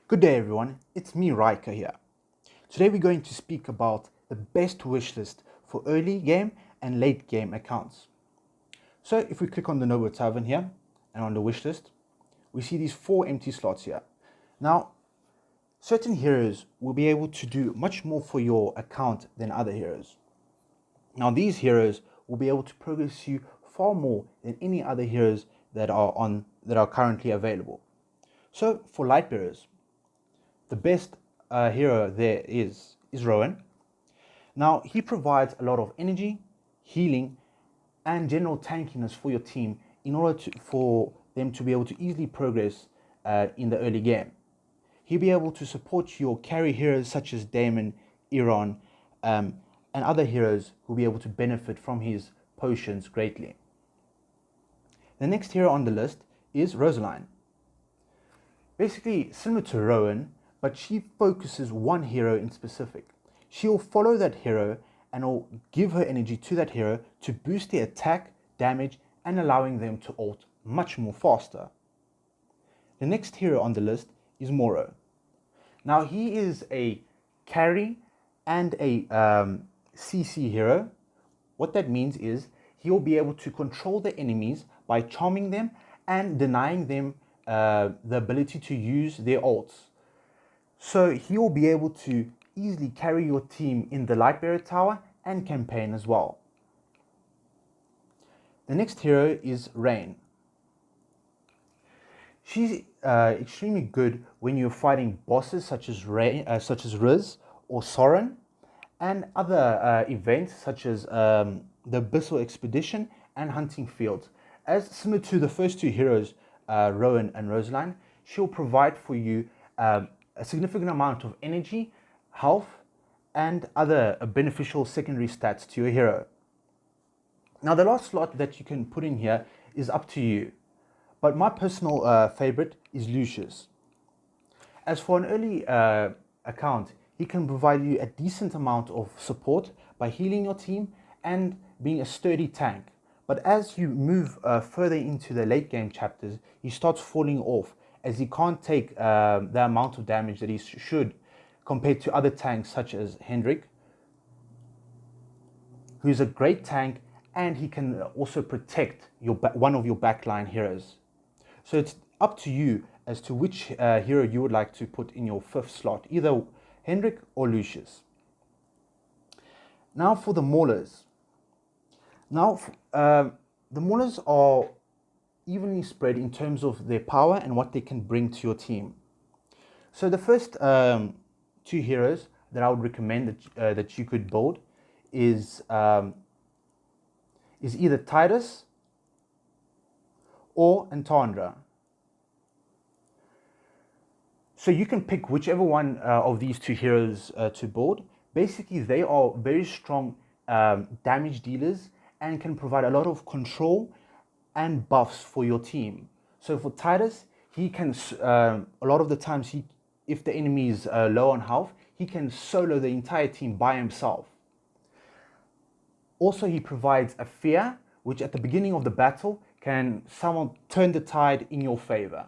Good day everyone, it's me Raika here. Today we're going to speak about the best wishlist for early game and late game accounts. So if we click on the Noble Tavern here and on the wishlist, we see these 4 empty slots here. Now, certain heroes will be able to do much more for your account than other heroes. Now these heroes will be able to progress you far more than any other heroes that are currently available. So for Lightbearers, the best hero there is Rowan. Now he provides a lot of energy, healing, and general tankiness for your team in order for them to be able to easily progress in the early game. He'll be able to support your carry heroes such as Damon, Iran, and other heroes who will be able to benefit from his potions greatly. The next hero on the list is Rosaline. Basically similar to Rowan, but she focuses one hero in specific. She will follow that hero and will give her energy to that hero to boost their attack, damage, and allowing them to ult much more faster. The next hero on the list is Mauler. Now he is a carry and a CC hero. What that means is he will be able to control the enemies by charming them and denying them the ability to use their ults. So he will be able to easily carry your team in the Lightbearer tower and campaign as well. The next hero is Rain. She's extremely good when you're fighting bosses such as Riz or Soren, and other events such as the Abyssal Expedition and Hunting Fields. As similar to the first 2 heroes, Rowan and Rosaline, she'll provide for you a significant amount of energy, health, and other beneficial secondary stats to your hero. Now the last slot that you can put in here is up to you, but my personal favorite is Lucius. As for an early account, he can provide you a decent amount of support by healing your team and being a sturdy tank. But as you move further into the late game chapters, he starts falling off as he can't take the amount of damage that he should compared to other tanks such as Hendrik, who's a great tank and he can also protect one of your backline heroes. So it's up to you as to which hero you would like to put in your 5th slot, either Hendrik or Lucius. Now for the Maulers. Now the Maulers are evenly spread in terms of their power and what they can bring to your team. So the first 2 heroes that I would recommend that you could build is either Titus or Antandra. So you can pick whichever one of these 2 heroes to build. Basically, they are very strong damage dealers and can provide a lot of control and buffs for your team. So for Titus, he can a lot of the times if the enemy is low on health, he can solo the entire team by himself. Also, he provides a fear, which at the beginning of the battle can somewhat turn the tide in your favor.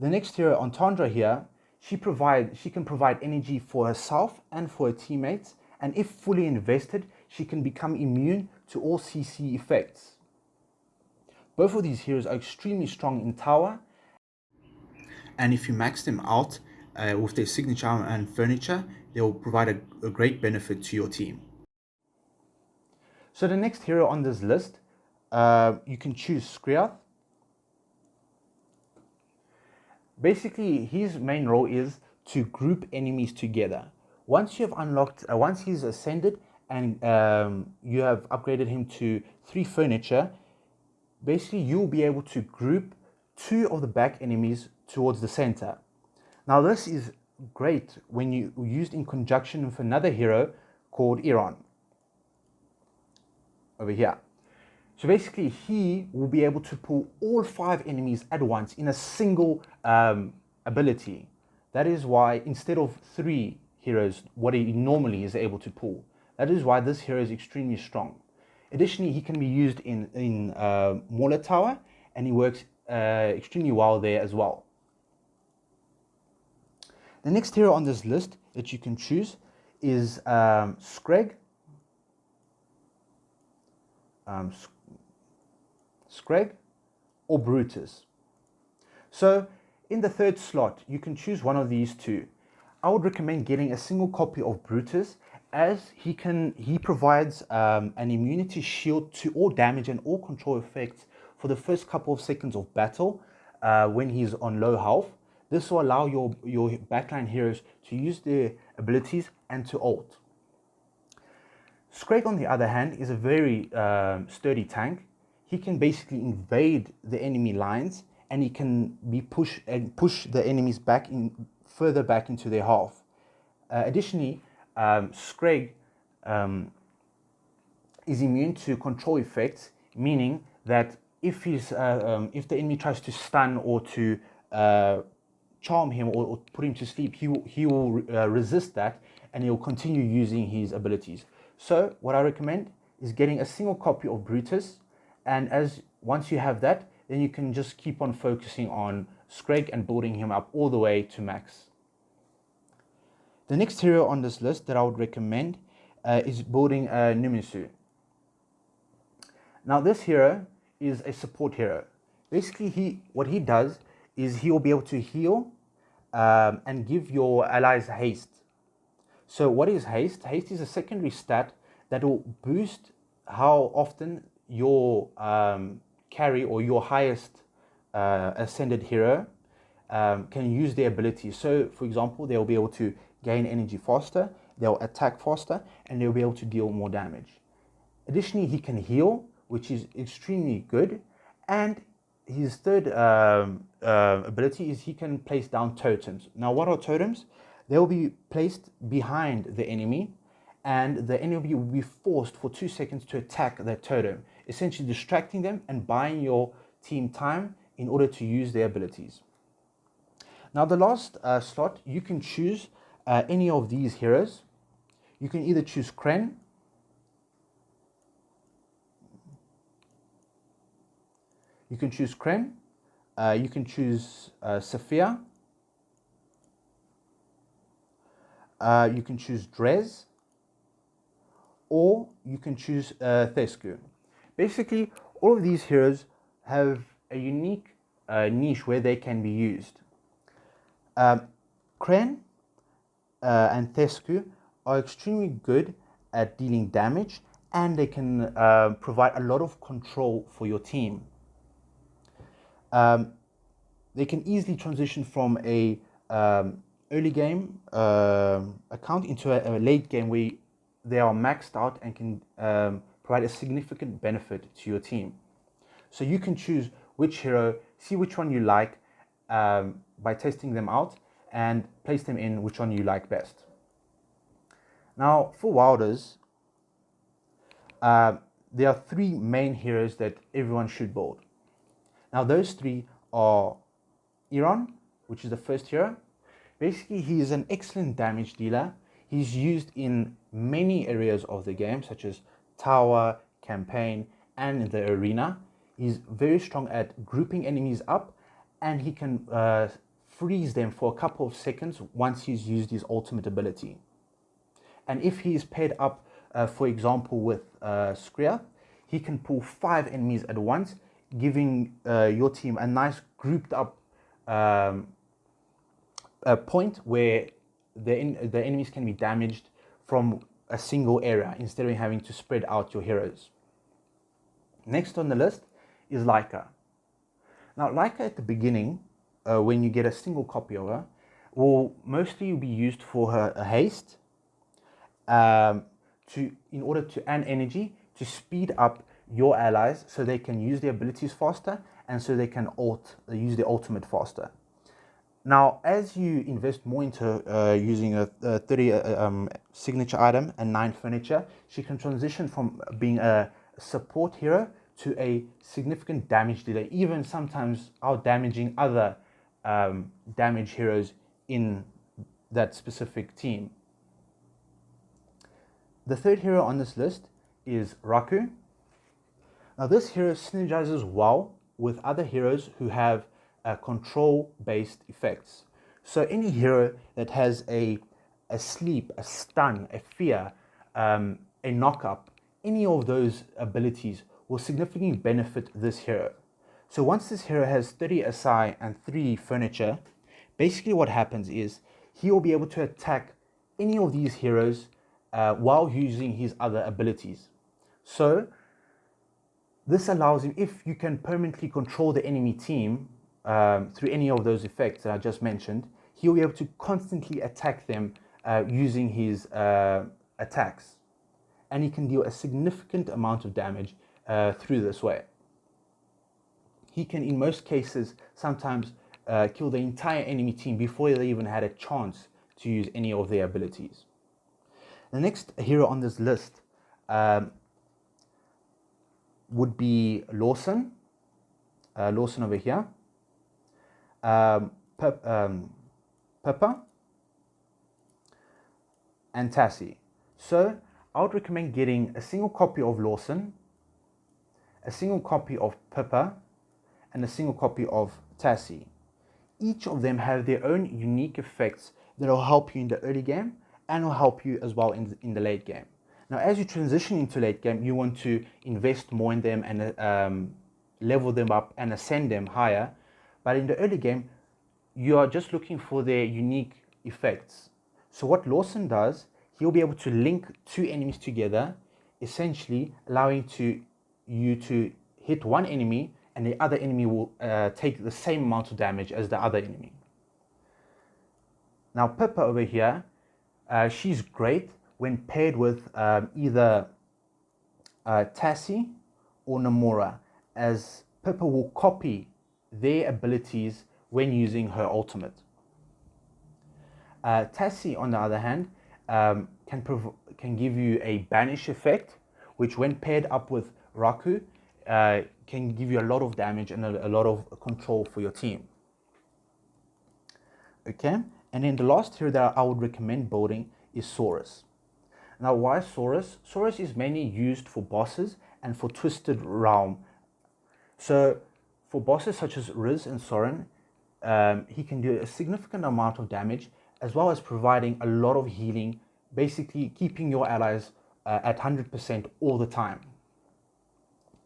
The next hero, Antandra here, she can provide energy for herself and for her teammates, and if fully invested, she can become immune to all CC effects. Both of these heroes are extremely strong in tower, and if you max them out with their signature armor and furniture, they will provide a great benefit to your team. So the next hero on this list, you can choose Skriath. Basically, his main role is to group enemies together. Once you have unlocked, once he's ascended and you have upgraded him to 3 furniture, basically you'll be able to group 2 of the back enemies towards the center. Now this is great when you used in conjunction with another hero called Iran over here. So basically he will be able to pull all 5 enemies at once in a single ability. That is why instead of 3 heroes, what he normally is able to pull, that is why this hero is extremely strong. Additionally, he can be used in Mauler tower, and he works extremely well there as well. The next hero on this list that you can choose is Screg, Screg or Brutus. So in the third slot, you can choose one of these two. I would recommend getting a single copy of Brutus, as he provides an immunity shield to all damage and all control effects for the first couple of seconds of battle when he's on low health. This will allow your backline heroes to use their abilities and to ult. Screg, on the other hand, is a very sturdy tank. He can basically invade the enemy lines, and he can push the enemies further back into their half. Additionally, Screg is immune to control effects, meaning that if the enemy tries to stun or to charm him or put him to sleep, he will resist that, and he will continue using his abilities. So what I recommend is getting a single copy of Brutus, and once you have that, then you can just keep on focusing on Screg and building him up all the way to max. The next hero on this list that I would recommend is building Numisu. Now this hero is a support hero. Basically, what he does is he will be able to heal and give your allies haste. So what is haste? Haste is a secondary stat that will boost how often your carry or your highest ascended hero can use their abilities. So for example, they'll be able to gain energy faster, they'll attack faster, and they'll be able to deal more damage. Additionally, he can heal, which is extremely good, and his third ability is he can place down totems. Now, what are totems? They will be placed behind the enemy, and the enemy will be forced for 2 seconds to attack that totem, essentially distracting them and buying your team time in order to use their abilities. Now, the last slot, you can choose any of these heroes. You can either choose Kren, you can choose Sophia, you can choose Drez, or you can choose Thesku. Basically, all of these heroes have a unique niche where they can be used. Kren and Thesku are extremely good at dealing damage, and they can provide a lot of control for your team. They can easily transition from a early game account into a late game where they are maxed out and can provide a significant benefit to your team. So you can choose which hero, see which one you like by testing them out, and place them in which one you like best. Now, for Wilders, there are 3 main heroes that everyone should build. Now, those 3 are Iron, which is the first hero. Basically, he is an excellent damage dealer. He's used in many areas of the game, such as tower, campaign, and in the arena. He's very strong at grouping enemies up, and he can freeze them for a couple of seconds once he's used his ultimate ability. And if he is paired up, for example, with Skria, he can pull 5 enemies at once, giving your team a nice grouped up point where the enemies can be damaged from a single area instead of having to spread out your heroes. Next on the list is Leica. Now, Leica at the beginning, when you get a single copy of her, will mostly be used for her haste, in order to earn energy to speed up your allies so they can use their abilities faster and so they can use their ultimate faster. Now, as you invest more into using a 30 signature item and 9 furniture, she can transition from being a support hero to a significant damage dealer, even sometimes out-damaging other damage heroes in that specific team. The third hero on this list is Raku. Now, this hero synergizes well with other heroes who have control-based effects. So any hero that has a sleep, a stun, a fear, a knock up, any of those abilities will significantly benefit this hero. So once this hero has 30 SI and 3 furniture, basically what happens is he will be able to attack any of these heroes while using his other abilities. So this allows him, if you can permanently control the enemy team through any of those effects that I just mentioned, he'll be able to constantly attack them using his attacks. And he can deal a significant amount of damage through this way. He can, in most cases, sometimes kill the entire enemy team before they even had a chance to use any of their abilities. The next hero on this list would be Lawson. Lawson over here. Pepper and Tassie. So I would recommend getting a single copy of Lawson, a single copy of Pepper, and a single copy of Tassie. Each of them have their own unique effects that will help you in the early game and will help you as well in the late game. Now, as you transition into late game, you want to invest more in them and level them up and ascend them higher. But in the early game, you are just looking for their unique effects. So what Lawson does, he'll be able to link two enemies together, essentially allowing you to hit one enemy and the other enemy will take the same amount of damage as the other enemy. Now Pippa over here, she's great when paired with either Tassie or Nomura, as Pippa will copy their abilities when using her ultimate. Tassie, on the other hand, can give you a banish effect, which when paired up with Raku, can give you a lot of damage and a lot of control for your team. Okay, and then the last hero that I would recommend building is Saurus. Now, why Saurus? Saurus is mainly used for bosses and for Twisted Realm. So for bosses such as Riz and Soren, he can do a significant amount of damage, as well as providing a lot of healing, basically keeping your allies at 100% all the time.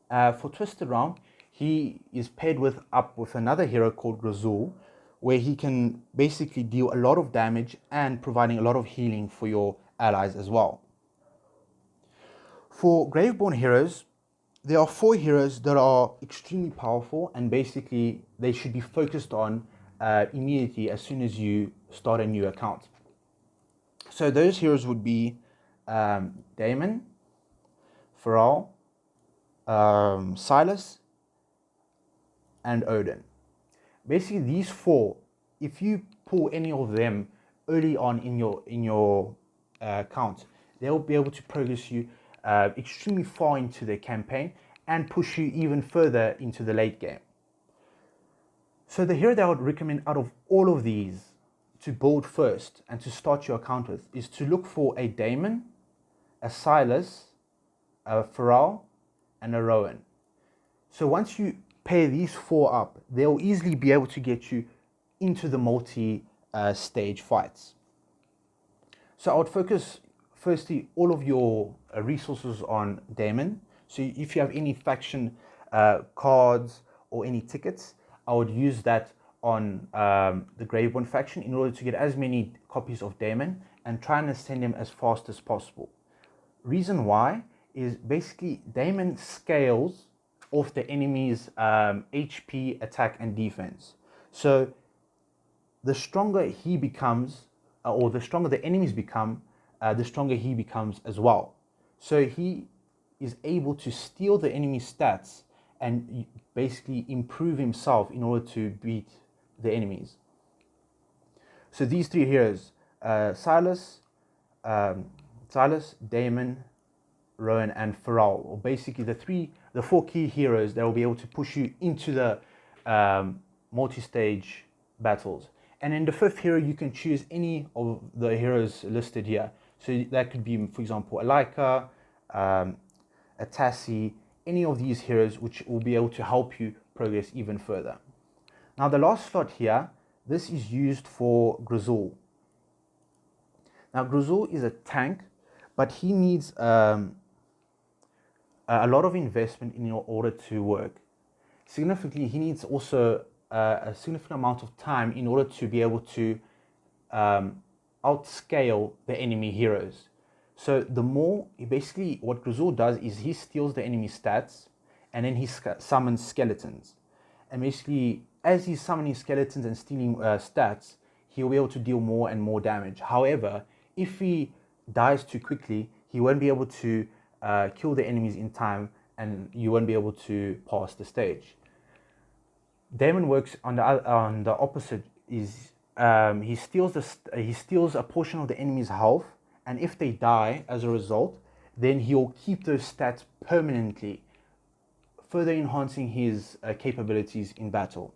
For Twisted Realm, he is paired up with another hero called Razul, where he can basically deal a lot of damage and providing a lot of healing for your allies as well. For Graveborn heroes, there are 4 heroes that are extremely powerful, and basically they should be focused on immediately as soon as you start a new account. So those heroes would be Daemon, Pharrell, Silas, and Odin. Basically, these 4, if you pull any of them early on in your account, they'll be able to progress you extremely far into the campaign and push you even further into the late game. So the hero that I would recommend out of all of these to build first and to start your account with is to look for a Daemon, a Silas, a Pharrell, and a Rowan. So once you pair these 4 up, they'll easily be able to get you into the multi-stage fights. So I would focus firstly all of your resources on Daemon. So if you have any faction cards or any tickets, I would use that on the Graveborn faction in order to get as many copies of Daemon and try and ascend him as fast as possible. Reason why is basically Daemon scales off the enemy's HP, attack, and defense. So the stronger he becomes, or the stronger the enemies become, the stronger he becomes as well. So he is able to steal the enemy's stats and basically improve himself in order to beat the enemies. So these 3 heroes, Silas, Daemon, Rowan, and Pharrell, or basically the 4 key heroes that will be able to push you into the multi-stage battles. And in the 5th hero, you can choose any of the heroes listed here. So that could be, for example, a Laika, a Tassie, any of these heroes which will be able to help you progress even further. Now the last slot here This is used for Grizzle. Now Grizzle is a tank, but he needs a lot of investment in order to work. Significantly, he needs also a significant amount of time in order to be able to outscale the enemy heroes. So the more, basically what Grizzle does is he steals the enemy stats and then he summons skeletons. And basically, as he's summoning skeletons and stealing stats, he'll be able to deal more and more damage. However, if he dies too quickly, he won't be able to kill the enemies in time, and you won't be able to pass the stage. Daemon works on the opposite. Is he steals a portion of the enemy's health, and if they die as a result, then he'll keep those stats permanently, further enhancing his capabilities in battle.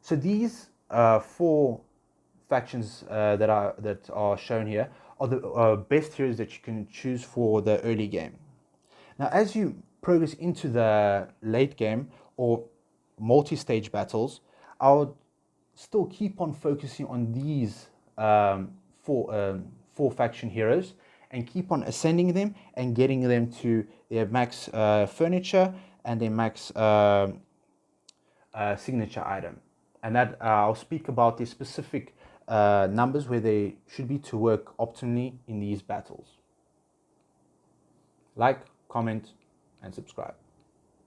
So these 4 factions that are shown here are the best heroes that you can choose for the early game. Now, as you progress into the late game or multi-stage battles, I would still keep on focusing on these 4 faction heroes and keep on ascending them and getting them to their max furniture and their max signature item. And that I'll speak about the specific numbers where they should be to work optimally in these battles. Like, comment, and subscribe.